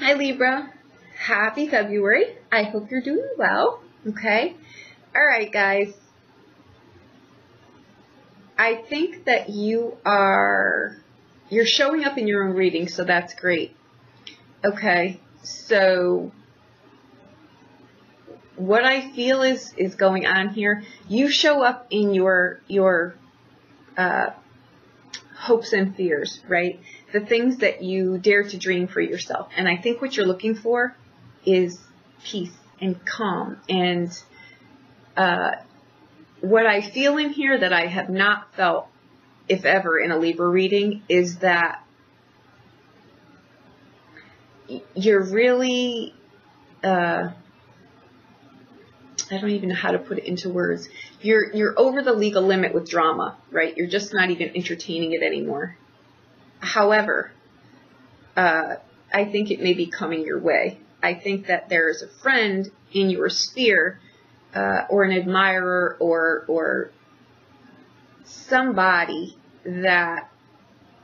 Hi Libra, happy February. I hope you're doing well, okay? All right, guys. I think that you're showing up in your own reading, so that's great. Okay, so what I feel is going on here, you show up in your hopes and fears, right? The things that you dare to dream for yourself. And I think what you're looking for is peace and calm. And what I feel in here that I have not felt, if ever, in a Libra reading is that you're really, I don't even know how to put it into words. You're over the legal limit with drama, right? You're just not even entertaining it anymore. However, I think it may be coming your way. I think that there's a friend in your sphere, or an admirer, or somebody that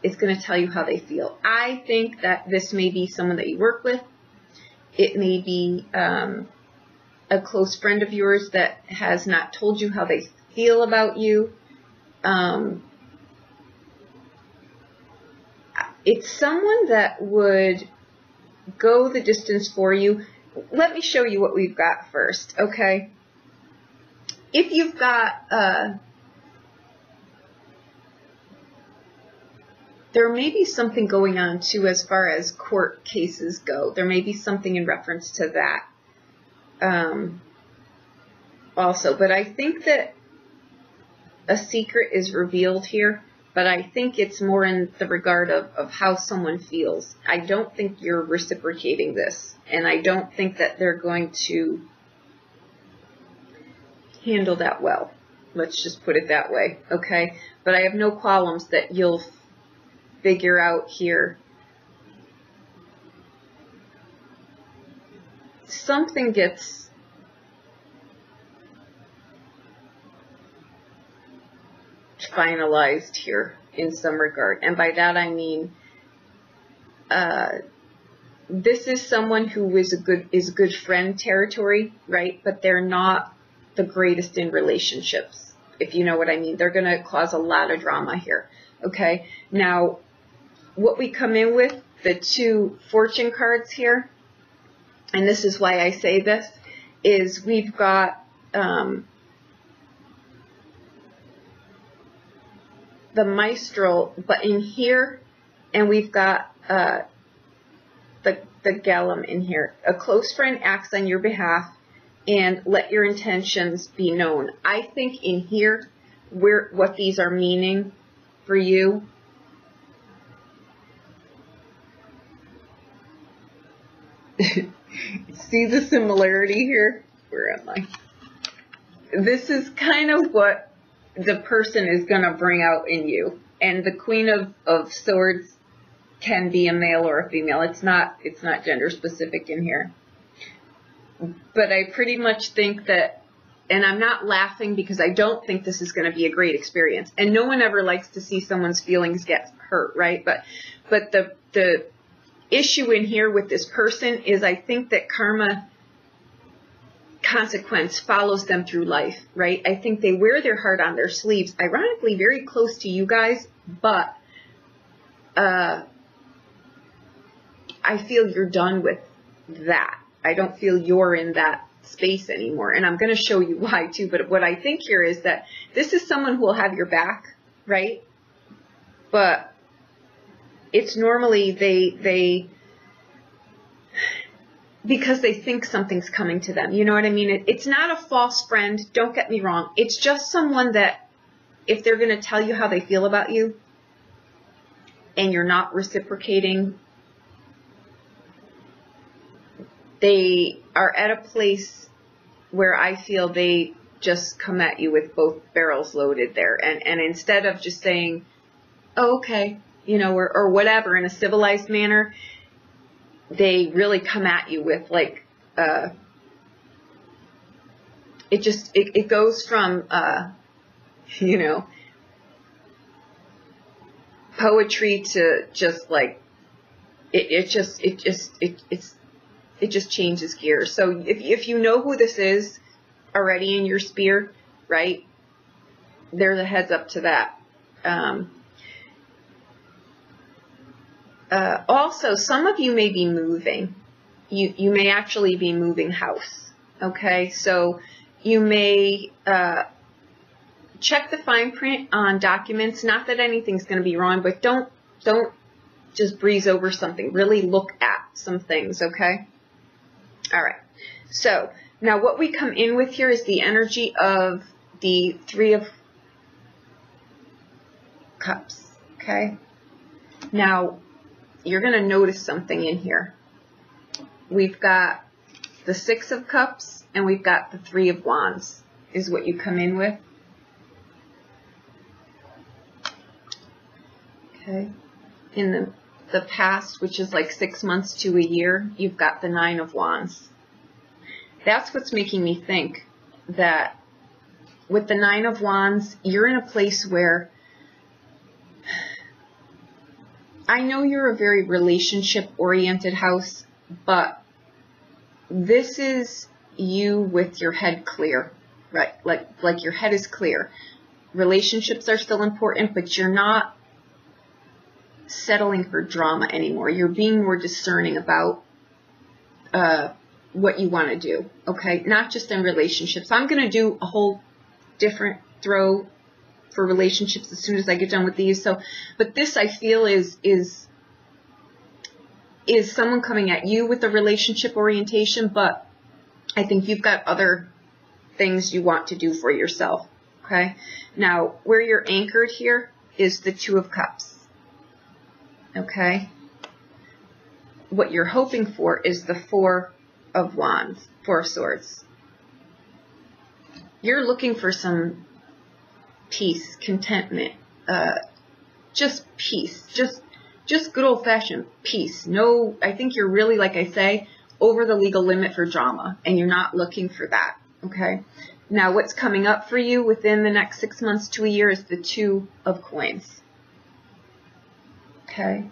is going to tell you how they feel. I think that this may be someone that you work with. It may be a close friend of yours that has not told you how they feel about you. It's someone that would go the distance for you. Let me show you what we've got first, okay? If you've got, there may be something going on too as far as court cases go. There may be something in reference to that also. But I think that a secret is revealed here. But I think it's more in the regard of how someone feels. I don't think you're reciprocating this. And I don't think that they're going to handle that well. Let's just put it that way, okay? But I have no qualms that you'll figure out here. Something gets finalized here in some regard, and by that I mean this is someone who is good friend territory, right? But they're not the greatest in relationships, if you know what I mean. They're going to cause a lot of drama here, okay? Now, what we come in with, the two fortune cards here, and this is why I say this, is we've got the Maestro, but in here, and we've got the Gallum in here. A close friend acts on your behalf and let your intentions be known. I think in here, what these are meaning for you, see the similarity here? Where am I? This is kind of what the person is going to bring out in you. And the Queen of Swords can be a male or a female. It's not gender specific in here. But I pretty much think that, and I'm not laughing because I don't think this is going to be a great experience. And no one ever likes to see someone's feelings get hurt, right? But the issue in here with this person is I think that karma consequence follows them through life, right? I think they wear their heart on their sleeves, ironically very close to you guys, but I feel you're done with that. I don't feel you're in that space anymore, and I'm going to show you why too. But what I think here is that this is someone who will have your back, right? But it's normally they because they think something's coming to them. You know what I mean? It's not a false friend. Don't get me wrong. It's just someone that if they're going to tell you how they feel about you and you're not reciprocating, they are at a place where I feel they just come at you with both barrels loaded there. And instead of just saying, oh, okay, you know, or whatever in a civilized manner, they really come at you with like, it goes from, you know, poetry to just like it just changes gears. So if you know who this is already in your sphere, right, there's a heads up to that. Also, some of you may be moving. You may actually be moving house. Okay, so you may check the fine print on documents. Not that anything's going to be wrong, but don't just breeze over something. Really look at some things, okay? All right. So now what we come in with here is the energy of the Three of Cups, okay? Now, you're going to notice something in here. We've got the Six of Cups and we've got the Three of Wands is what you come in with. Okay. In the past, which is like 6 months to a year, you've got the Nine of Wands. That's what's making me think that with the Nine of Wands, you're in a place where I know you're a very relationship-oriented house, but this is you with your head clear, right? Like your head is clear. Relationships are still important, but you're not settling for drama anymore. You're being more discerning about what you want to do, okay? Not just in relationships. I'm going to do a whole different throw for relationships as soon as I get done with these. So, but this I feel is someone coming at you with a relationship orientation, but I think you've got other things you want to do for yourself, okay? Now, where you're anchored here is the Two of Cups, okay? What you're hoping for is the Four of Wands, Four of Swords. You're looking for some peace, contentment, just peace, just good old-fashioned peace. No, I think you're really, like I say, over the legal limit for drama, and you're not looking for that, okay? Now, what's coming up for you within the next 6 months to a year is the Two of Coins, okay?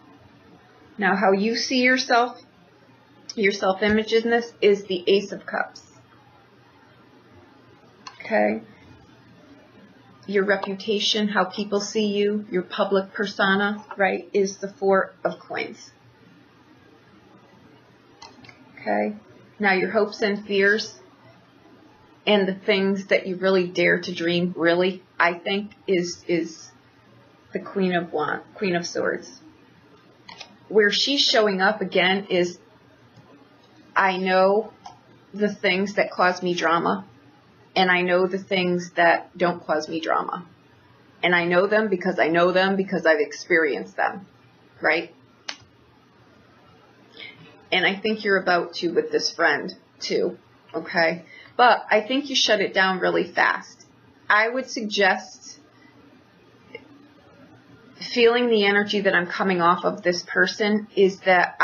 Now, how you see yourself, your self-image in this, is the Ace of Cups, okay? Your reputation, how people see you, your public persona, right, is the Four of Coins. Okay? Now your hopes and fears and the things that you really dare to dream, really, I think, is the Queen of Swords. Where she's showing up again is, I know the things that cause me drama. And I know the things that don't cause me drama. And I know them because I've experienced them, right? And I think you're about to with this friend too, okay? But I think you shut it down really fast. I would suggest feeling the energy that I'm coming off of this person is that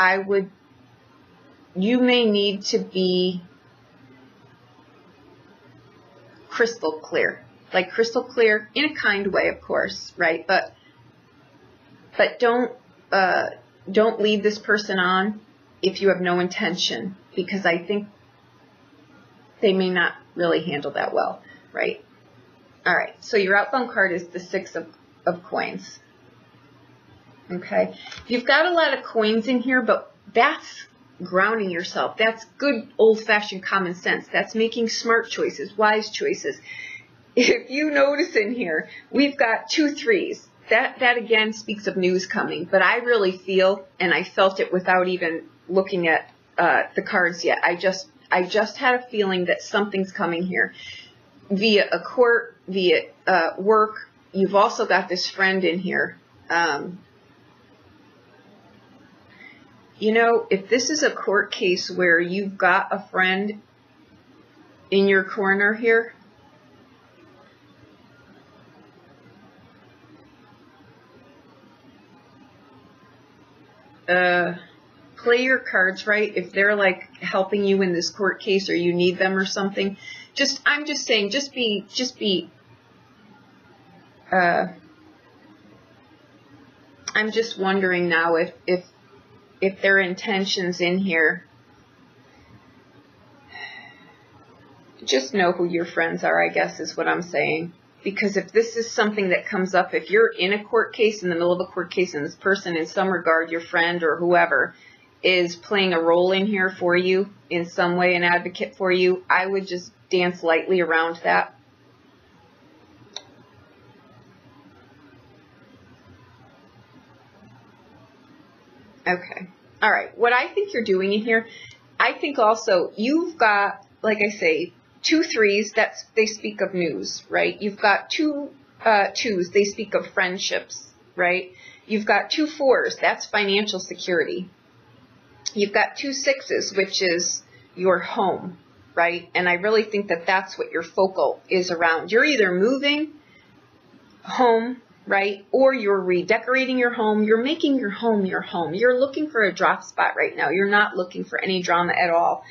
you may need to be crystal clear, like crystal clear in a kind way, of course, right? But don't lead this person on if you have no intention, because I think they may not really handle that well, right? All right, so your outbound card is the Six of Coins, okay? You've got a lot of coins in here, but that's grounding yourself. That's good old-fashioned common sense. That's making smart choices, wise choices. If you notice in here, we've got 2 threes. That again speaks of news coming, but I really feel, and I felt it without even looking at the cards yet, I just had a feeling that something's coming here via a court, via work. You've also got this friend in here. You know, if this is a court case where you've got a friend in your corner here, play your cards right. If they're like helping you in this court case or you need them or something, I'm just saying, just be I'm just wondering now if if their intentions in here, just know who your friends are, I guess is what I'm saying. Because if this is something that comes up, if you're in a court case, in the middle of a court case, and this person in some regard, your friend or whoever, is playing a role in here for you in some way, an advocate for you, I would just dance lightly around that. Okay. All right. What I think you're doing in here, I think also you've got, like I say, 2 3s, they speak of news, right? You've got 2 2s, they speak of friendships, right? You've got 2 4s, that's financial security. You've got 2 6s, which is your home, right? And I really think that that's what your focal is around. You're either moving home, right? Or you're redecorating your home. You're making your home your home. You're looking for a drop spot right now. You're not looking for any drama at all.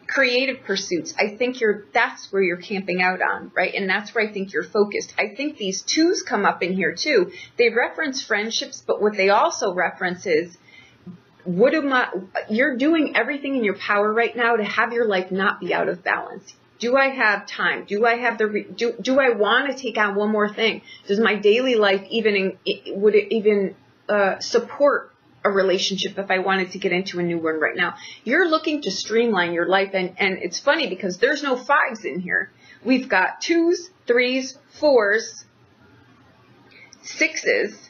Creative pursuits. I think that's where you're camping out on, right? And that's where I think you're focused. I think these 2s come up in here too. They reference friendships, but what they also reference is, you're doing everything in your power right now to have your life not be out of balance. Do I have time? Do I have do I want to take on one more thing? Does my daily life would it even support a relationship if I wanted to get into a new one right now? You're looking to streamline your life, and it's funny because there's no 5s in here. We've got 2s, 3s, 4s, 6s,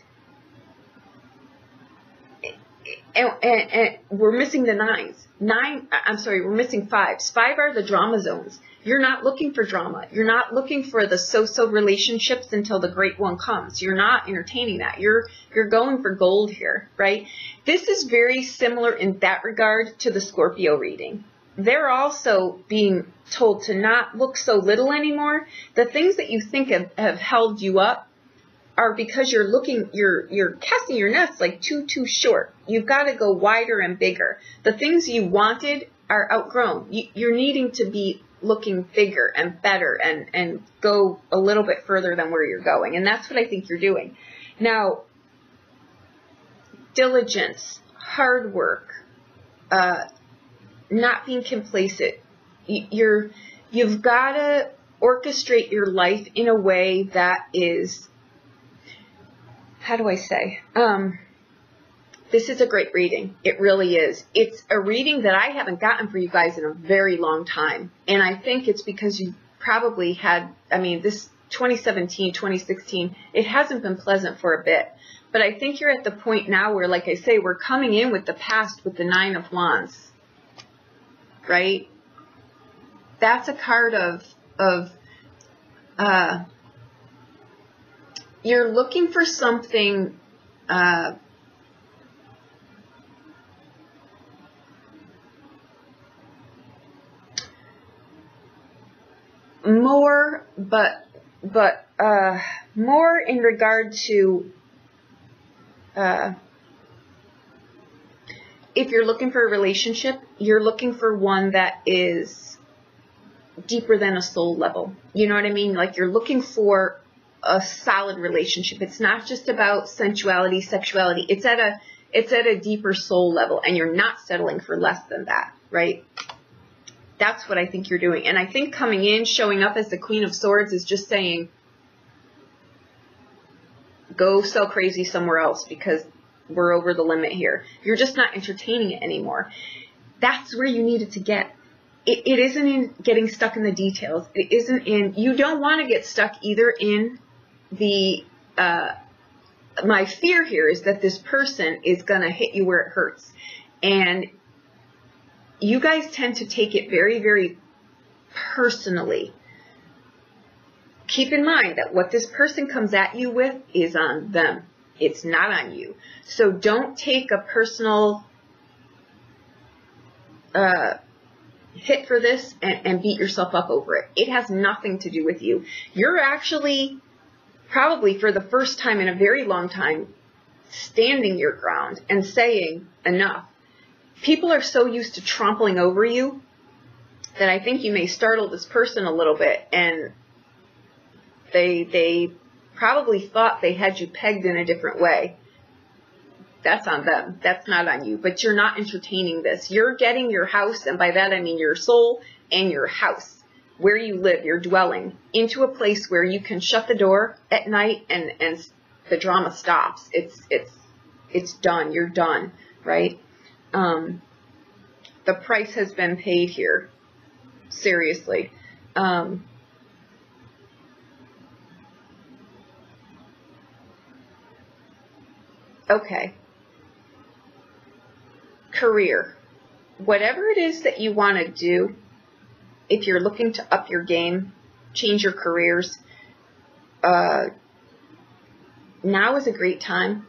and we're missing the 9s. We're missing 5s. 5 are the drama zones. You're not looking for drama. You're not looking for the so-so relationships until the great one comes. You're not entertaining that. You're going for gold here, right? This is very similar in that regard to the Scorpio reading. They're also being told to not look so little anymore. The things that you think have held you up are because you're casting your nets like too short. You've got to go wider and bigger. The things you wanted are outgrown. You're needing to be looking bigger and better and go a little bit further than where you're going. And that's what I think you're doing. Now, diligence, hard work, not being complacent. You've got to orchestrate your life in a way that is, how do I say? This is a great reading. It really is. It's a reading that I haven't gotten for you guys in a very long time. And I think it's because you probably had, this 2017, 2016, it hasn't been pleasant for a bit. But I think you're at the point now where, like I say, we're coming in with the past with the 9 of Wands, right? That's a card of you're looking for something more, but more in regard to if you're looking for a relationship, you're looking for one that is deeper than a soul level. You know what I mean? Like, you're looking for a solid relationship. It's not just about sensuality, sexuality. It's at a deeper soul level, and you're not settling for less than that, right? That's what I think you're doing. And I think coming in, showing up as the Queen of Swords is just saying, go sell crazy somewhere else because we're over the limit here. You're just not entertaining it anymore. That's where you need it to get. It isn't in getting stuck in the details. It isn't in, you don't want to get stuck either in the, my fear here is that this person is going to hit you where it hurts. And you guys tend to take it very, very personally. Keep in mind that what this person comes at you with is on them. It's not on you. So don't take a personal hit for this and beat yourself up over it. It has nothing to do with you. You're actually, probably for the first time in a very long time, standing your ground and saying enough. People are so used to trampling over you that I think you may startle this person a little bit, and they probably thought they had you pegged in a different way. That's on them. That's not on you. But you're not entertaining this. You're getting your house, and by that I mean your soul and your house, where you live, your dwelling, into a place where you can shut the door at night and the drama stops. It's done. You're done, right? The price has been paid here. Seriously. Okay. Career. Whatever it is that you want to do, if you're looking to up your game, change your careers, now is a great time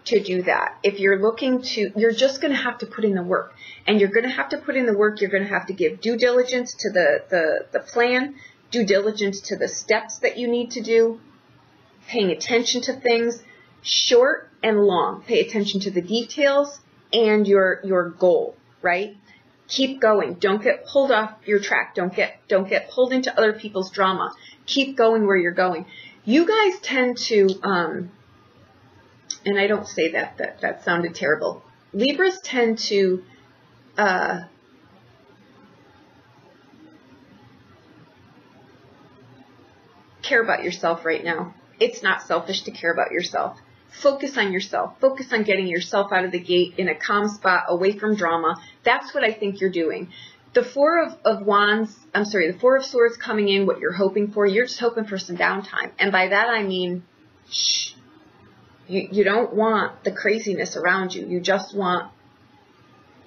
to do that. If you're looking to, you're just going to have to put in the work. And you're going to have to put in the work. You're going to have to give due diligence to the plan, due diligence to the steps that you need to do, paying attention to things, short and long. Pay attention to the details and your goal, right? Keep going. Don't get pulled off your track. Don't get pulled into other people's drama. Keep going where you're going. You guys tend to, and I don't say that sounded terrible. Libras tend to care about yourself right now. It's not selfish to care about yourself. Focus on yourself. Focus on getting yourself out of the gate in a calm spot, away from drama. That's what I think you're doing. The Four of Wands, the Four of Swords coming in, what you're hoping for, you're just hoping for some downtime. And by that I mean, shh. You don't want the craziness around you. You just want,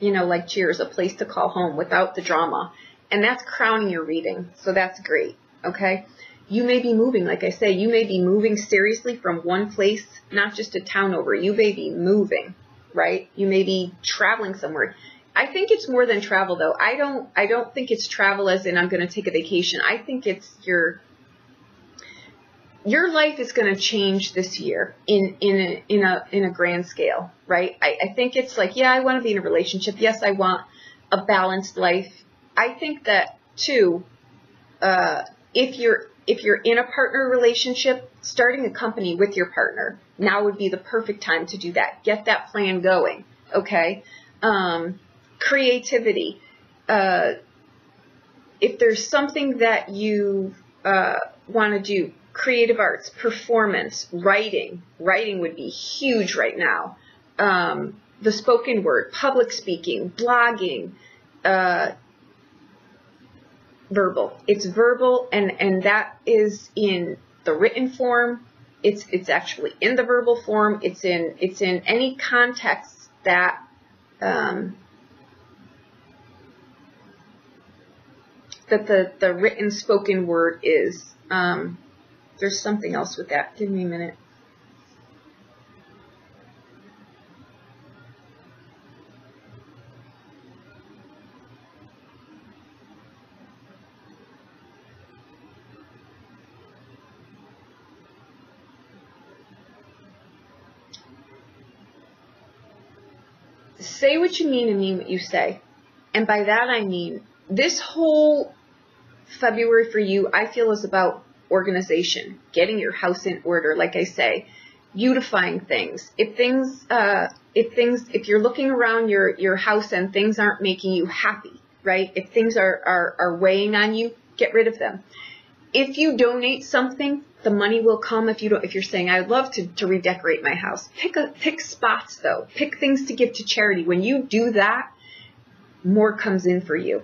like Cheers, a place to call home without the drama. And that's crowning your reading. So that's great. Okay. You may be moving, like I say, you may be moving seriously from one place, not just a town over. You may be moving, right? You may be traveling somewhere. I think it's more than travel, though. I don't think it's travel as in I'm going to take a vacation. I think it's your life is going to change this year in a grand scale, right? I think it's like, yeah, I want to be in a relationship. Yes, I want a balanced life. I think that too, if you're in a partner relationship, starting a company with your partner, now would be the perfect time to do that. Get that plan going, okay? Creativity. If there's something that you want to do, creative arts, performance, writing. Writing would be huge right now. The spoken word, public speaking, blogging, verbal. It's verbal, and that is in the written form. It's actually in the verbal form. It's in any context that that the written spoken word is. There's something else with that. Give me a minute. Say what you mean and mean what you say. And by that I mean, this whole February for you, I feel, is about organization, getting your house in order, like I say, beautifying things. If you're looking around your house and things aren't making you happy, right? If things are weighing on you, get rid of them. If you donate something, the money will come. If you're saying, I would love to redecorate my house, pick spots though. Pick things to give to charity. When you do that, more comes in for you.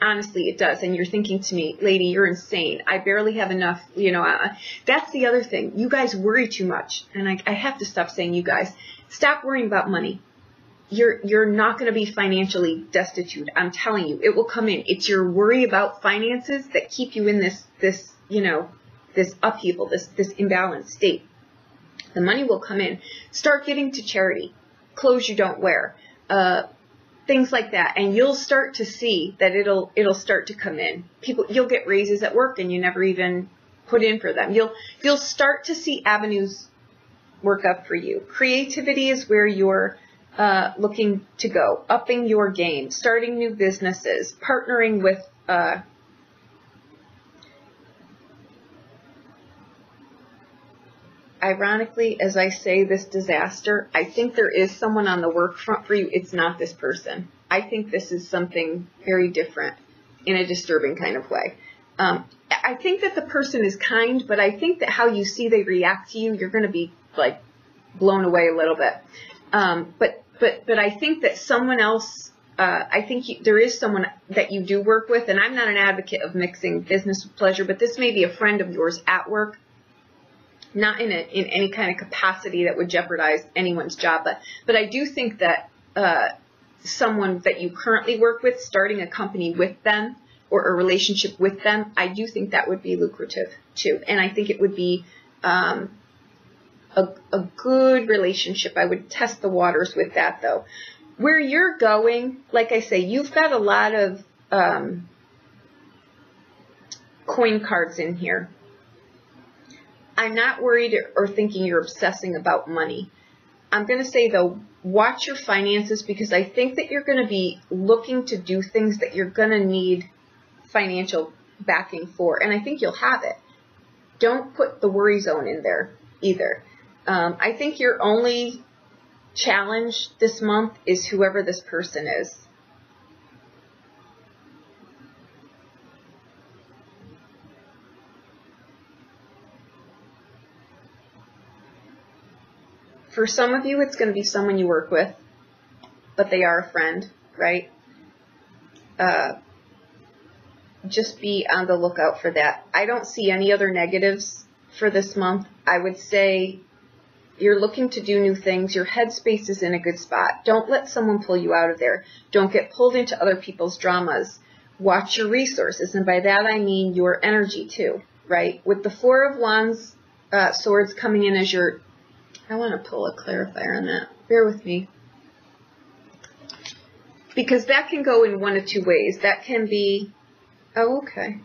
Honestly, it does. And you're thinking to me, lady, you're insane. I barely have enough. That's the other thing. You guys worry too much. And I have to stop saying you guys. Stop worrying about money. You're not going to be financially destitute. I'm telling you, it will come in. It's your worry about finances that keep you in this upheaval, this imbalanced state. The money will come in. Start giving to charity. Clothes you don't wear. Things like that, and you'll start to see that it'll start to come in. You'll get raises at work and you never even put in for them. You'll start to see avenues work up for you. Creativity is where you're looking to go, upping your game, starting new businesses, partnering with ironically, as I say this disaster, I think there is someone on the work front for you. It's not this person. I think this is something very different in a disturbing kind of way. I think that the person is kind, but I think that how you see they react to you, you're going to be like blown away a little bit. But I think that someone else, I think there is someone that you do work with, and I'm not an advocate of mixing business with pleasure, but this may be a friend of yours at work, not in any kind of capacity that would jeopardize anyone's job, but I do think that someone that you currently work with, starting a company with them or a relationship with them, I do think that would be lucrative too, and I think it would be a good relationship. I would test the waters with that though. Where you're going, like I say, you've got a lot of coin cards in here. I'm not worried or thinking you're obsessing about money. I'm going to say though, watch your finances, because I think that you're going to be looking to do things that you're going to need financial backing for, and I think you'll have it. Don't put the worry zone in there either. I think your only challenge this month is whoever this person is. For some of you, it's going to be someone you work with, but they are a friend, right? Just be on the lookout for that. I don't see any other negatives for this month. I would say you're looking to do new things. Your headspace is in a good spot. Don't let someone pull you out of there. Don't get pulled into other people's dramas. Watch your resources, and by that I mean your energy too, right? With the Four of Wands, Swords coming in as your... I want to pull a clarifier on that. Bear with me. Because that can go in one of two ways. That can be... Oh, okay.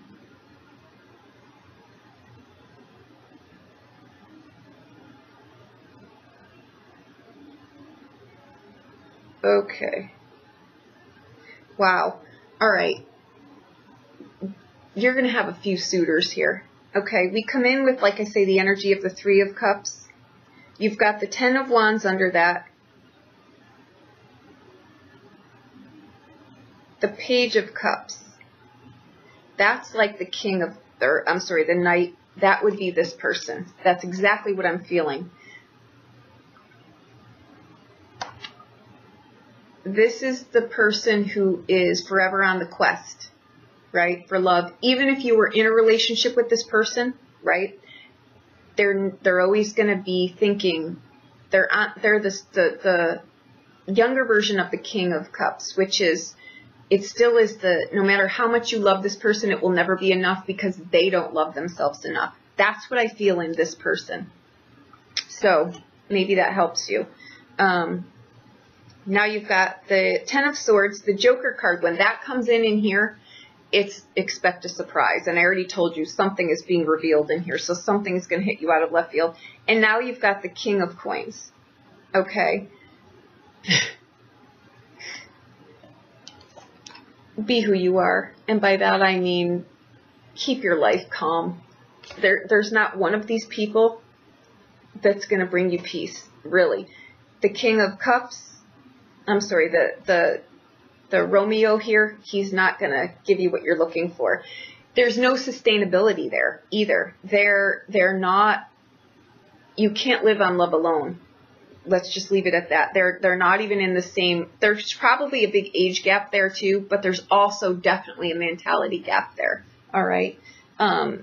Okay. Wow. All right. You're going to have a few suitors here. Okay. We come in with, like I say, the energy of the Three of Cups. You've got the Ten of Wands under that. The Page of Cups. That's like the King of, or I'm sorry, the Knight. That would be this person. That's exactly what I'm feeling. This is the person who is forever on the quest, right, for love. Even if you were in a relationship with this person, right, they're always going to be thinking, they're the younger version of the King of Cups, which is, it still is no matter how much you love this person, it will never be enough because they don't love themselves enough. That's what I feel in this person. So maybe that helps you. Now you've got the Ten of Swords, the Joker card. When that comes in here, it's expect a surprise. And I already told you something is being revealed in here. So something is going to hit you out of left field. And now you've got the King of Coins. Okay. Be who you are. And by that I mean keep your life calm. There's not one of these people that's going to bring you peace, really. The King of Cups, I'm sorry, the Romeo here, he's not going to give you what you're looking for. There's no sustainability there either. They're not, you can't live on love alone. Let's just leave it at that. They're not even in the same, there's probably a big age gap there too, but there's also definitely a mentality gap there. All right. The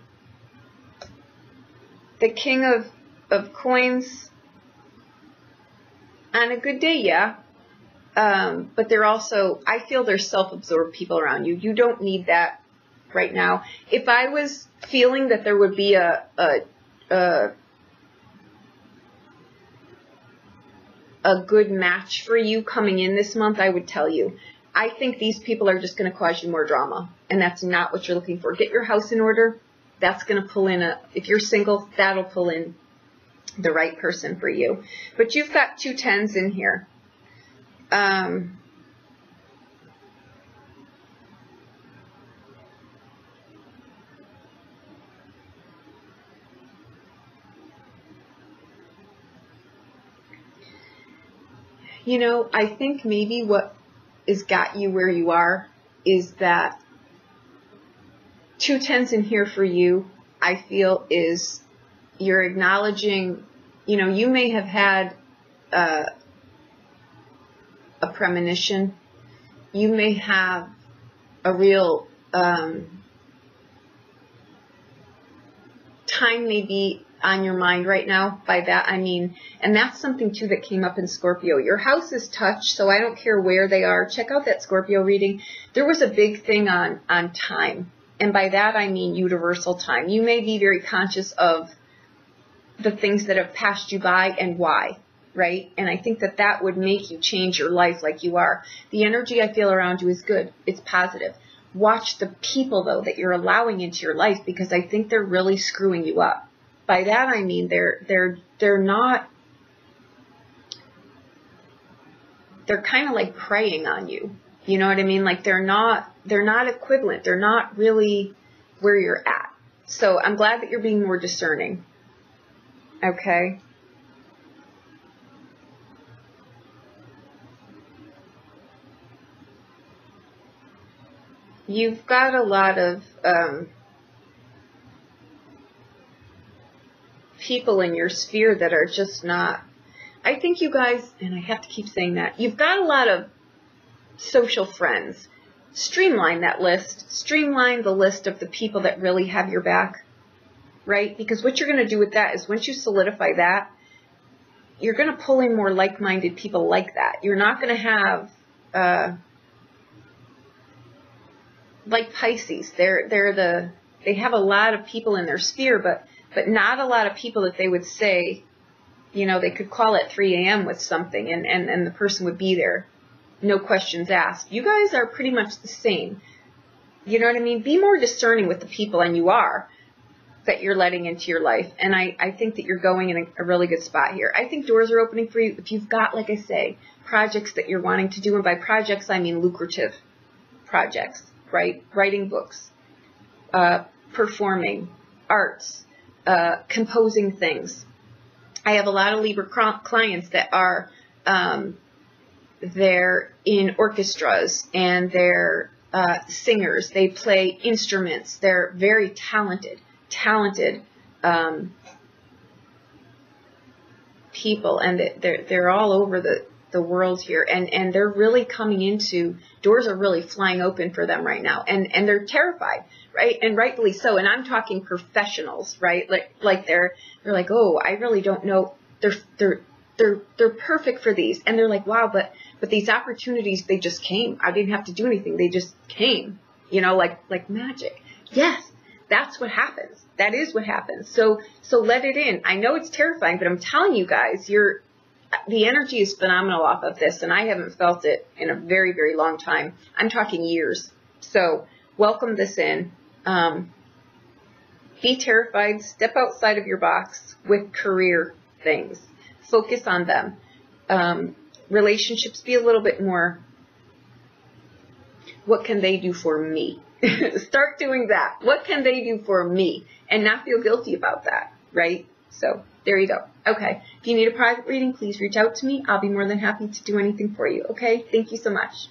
King of Coins, on a good day, yeah. But they're also, I feel there's self-absorbed people around you. You don't need that right now. If I was feeling that there would be a good match for you coming in this month, I would tell you. I think these people are just going to cause you more drama, and that's not what you're looking for. Get your house in order. That's going to pull in if you're single, that'll pull in the right person for you. But you've got 2 tens in here. You know, I think maybe what has got you where you are is that 2 10s in here for you, I feel, is you're acknowledging, you know, you may have had a premonition. You may have a real time may be on your mind right now. By that I mean, and that's something too that came up in Scorpio. Your house is touched, so I don't care where they are. Check out that Scorpio reading. There was a big thing on time. And by that I mean universal time. You may be very conscious of the things that have passed you by and why, right? And I think that that would make you change your life like you are. The energy I feel around you is good. It's positive. Watch the people, though, that you're allowing into your life, because I think they're really screwing you up. By that I mean they're not, they're kind of like preying on you. You know what I mean? Like they're not equivalent. They're not really where you're at. So I'm glad that you're being more discerning. Okay. You've got a lot of people in your sphere that are just not, I think you guys, and I have to keep saying that, you've got a lot of social friends. Streamline that list. Streamline the list of the people that really have your back, right? Because what you're going to do with that is once you solidify that, you're going to pull in more like-minded people like that. You're not going to have, like Pisces, they have a lot of people in their sphere, but not a lot of people that they would say, you know, they could call at 3 a.m. with something and the person would be there. No questions asked. You guys are pretty much the same. You know what I mean? Be more discerning with the people, and you are, that you're letting into your life. And I think that you're going in a really good spot here. I think doors are opening for you. If you've got, like I say, projects that you're wanting to do, and by projects I mean lucrative projects, right? Writing books, performing, arts, composing things. I have a lot of Libra clients that are, they're in orchestras and they're singers. They play instruments. They're very talented people, and they're all over the world here, and they're really coming into, doors are really flying open for them right now, and they're terrified, right? And rightfully so. And I'm talking professionals, right? Like they're like, oh, I really don't know. They're perfect for these, and they're like, wow, but these opportunities, they just came. I didn't have to do anything. They just came, you know, like magic. Yes, that's what happens. That is what happens. So let it in. I know it's terrifying, but I'm telling you guys, the energy is phenomenal off of this, and I haven't felt it in a very, very long time. I'm talking years. So welcome this in. Be terrified. Step outside of your box with career things. Focus on them. Relationships, be a little bit more, what can they do for me? Start doing that. What can they do for me? And not feel guilty about that, right? So there you go. Okay. If you need a private reading, please reach out to me. I'll be more than happy to do anything for you. Okay. Thank you so much.